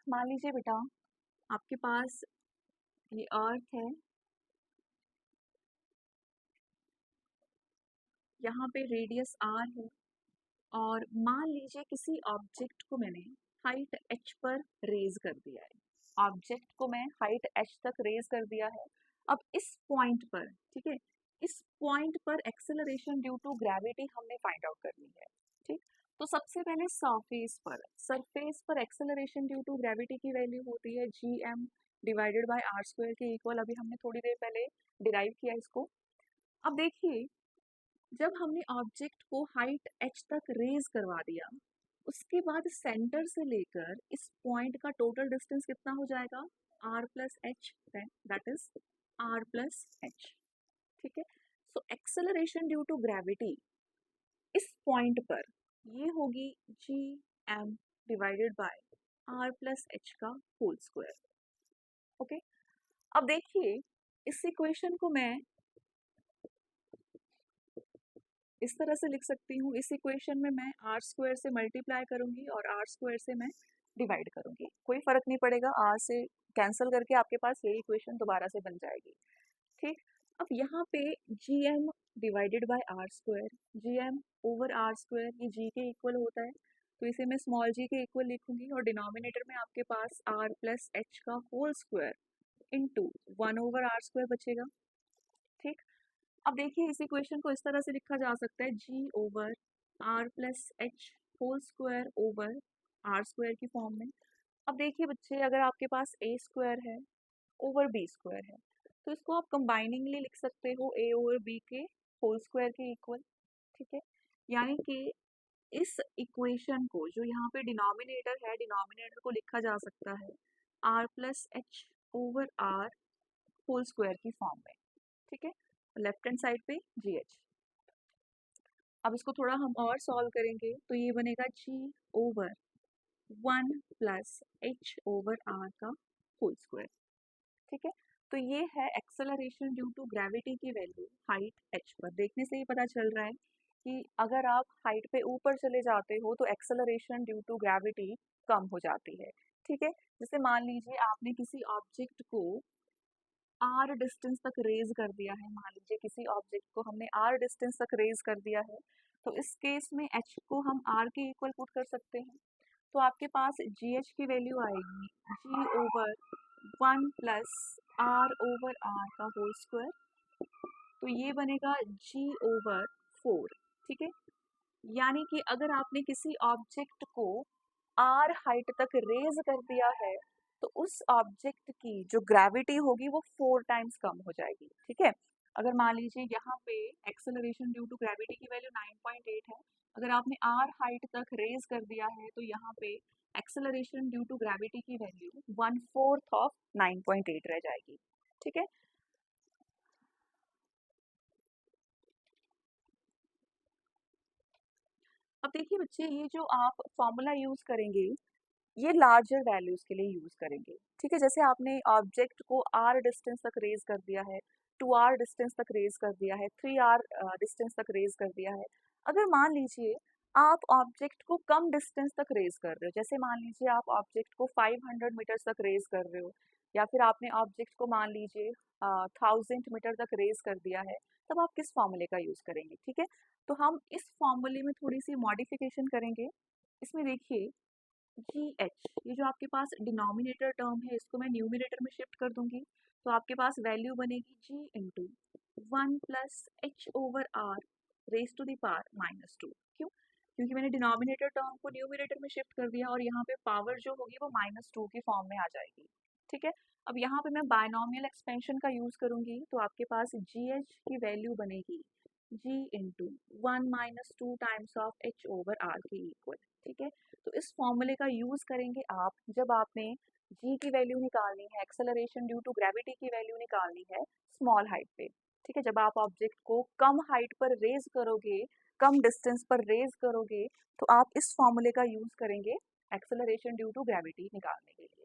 मान लीजिए बेटा आपके पास ये अर्थ है, यहाँ पे रेडियस r है और मान लीजिए किसी ऑब्जेक्ट को मैंने हाइट h पर रेज कर दिया है। ऑब्जेक्ट को मैं हाइट h तक रेज कर दिया है। अब इस पॉइंट पर, ठीक है, इस पॉइंट पर एक्सेलरेशन ड्यू टू ग्रेविटी हमने फाइंड आउट करनी है। ठीक, तो सबसे पहले सरफेस पर एक्सेलरेशन ड्यू टू ग्रेविटी की वैल्यू होती है gm divided by are square के इक्वल। अभी हमने थोड़ी देर पहले डिराइव किया इसको। अब देखिए, जब हमने ऑब्जेक्ट को हाइट h तक रेज करवा दिया, उसके बाद सेंटर से लेकर इस पॉइंट का टोटल डिस्टेंस कितना हो जाएगा, r plus h, that is r plus h. ठीक है, so acceleration due to gravity इस पॉइंट पर ये होगी g M divided by r plus h का होल स्क्वायर। ओके, अब देखिए इस इक्वेशन को मैं इस तरह से लिख सकती हूँ। इस इक्वेशन में मैं आर स्क्वायर से मल्टीप्लाई करूंगी और आर स्क्वायर से मैं डिवाइड करूंगी, कोई फर्क नहीं पड़ेगा, आर से कैंसिल करके आपके पास ये इक्वेशन दोबारा से बन जाएगी। ठीक, अब यहाँ पे G M divided by are square, G M over are square ये जी के इक्वल होता है, तो इसे मैं स्मॉल जी के इक्वल लिखूंगी और डिनोमिनेटर में आपके पास आर प्लस एच का whole square into 1 over are square बचेगा। ठीक, अब देखिए इस इक्वेशन को इस तरह से लिखा जा सकता है g over r plus h whole square over are square की फॉर्म में। अब देखिए बच्चे, अगर आपके पास ए स्क्वायर है ओवर बी स्क्वायर है, तो इसको आप कंबाइनिंगली लिख सकते हो ए ओवर बी के होल स्क्वायर के इक्वल। ठीक है, यानी कि इस इक्वेशन को, जो यहाँ पे डिनोमिनेटर है, डिनोमिनेटर को लिखा जा सकता है r plus h over r whole square की फॉर्म में। ठीक है, लेफ्ट हैंड साइड पे जी एच। अब इसको थोड़ा हम और सॉल्व करेंगे तो ये बनेगा g over 1 plus h over r का होल स्क्वायर। ठीक है, तो ये है एक्सेलरेशन ड्यू टू ग्रेविटी की वैल्यू हाइट h पर। देखने से ही पता चल रहा है कि अगर आप हाइट पे ऊपर चले जाते हो तो एक्सेलरेशन ड्यू टू ग्रेविटी कम हो जाती है। ठीक है, जैसे मान लीजिए आपने किसी ऑब्जेक्ट को आर डिस्टेंस तक रेज कर दिया है, मान लीजिए किसी ऑब्जेक्ट को हमने आर डिस्टेंस तक रेज कर दिया है, तो इस केस में एच को हम आर के इक्वल पुट कर सकते हैं। तो आपके पास जी एच की वैल्यू आएगी g over 1 plus r over r का होल स्क्वायर, तो ये बनेगा जी ओवर 4। ठीक है, यानी कि अगर आपने किसी ऑब्जेक्ट को आर हाइट तक रेज कर दिया है तो उस ऑब्जेक्ट की जो ग्रेविटी होगी वो 4 टाइम्स कम हो जाएगी। ठीक है, अगर मान लीजिए यहाँ पे एक्सेलरेशन ड्यू टू ग्रेविटी की वैल्यू 9.8 है, अगर आपने आर हाइट तक रेज कर दिया है तो यहाँ पे एक्सेलरेशन ड्यू टू ग्रेविटी की वैल्यू 1/4 ऑफ 9.8 रह जाएगी। ठीक है, अब देखिए बच्चे, ये जो आप फॉर्मूला यूज करेंगे ये लार्जर वैल्यूज के लिए यूज करेंगे। ठीक है, जैसे आपने ऑब्जेक्ट को आर डिस्टेंस तक रेज कर दिया है, 2r डिस्टेंस तक रेज कर दिया है, 3r डिस्टेंस तक रेज कर दिया है। अगर मान लीजिए आप ऑब्जेक्ट को कम डिस्टेंस तक रेज कर रहे हो, जैसे मान लीजिए आप ऑब्जेक्ट को 500 मीटर तक रेज कर रहे हो, या फिर आपने ऑब्जेक्ट को मान लीजिए 1000 मीटर तक रेज कर दिया है, तब आप किस फॉर्मूले का यूज करेंगे। ठीक है, तो हम इस फॉर्मूले में थोड़ी सी मॉडिफिकेशन करेंगे। इसमें देखिए जी एच, ये जो आपके पास डिनोमिनेटर टर्म है इसको मैं न्यूमिनेटर में शिफ्ट कर दूंगी, तो आपके पास वैल्यू बनेगी g into 1 plus h over r raise to the power -2। क्यों? क्योंकि मैंने डिनोमिनेटर टर्म को न्यूमिनेटर में शिफ्ट कर दिया और यहाँ पे पावर जो होगी वो -2 की फॉर्म में आ जाएगी। ठीक है, अब यहाँ पे मैं बायनॉमियल एक्सपेंशन का यूज करूंगी, तो आपके पास जी एच की वैल्यू बनेगी g into 1 - 2 times of h over r के इक्वल। ठीक है, तो इस फॉर्मूले का यूज करेंगे आप जब आपने जी की वैल्यू निकालनी है, एक्सेलरेशन ड्यू टू ग्रेविटी की वैल्यू निकालनी है स्मॉल हाइट पे। ठीक है, जब आप ऑब्जेक्ट को कम हाइट पर रेज करोगे, कम डिस्टेंस पर रेज करोगे, तो आप इस फॉर्मूले का यूज करेंगे एक्सेलरेशन ड्यू टू ग्रेविटी निकालने के लिए।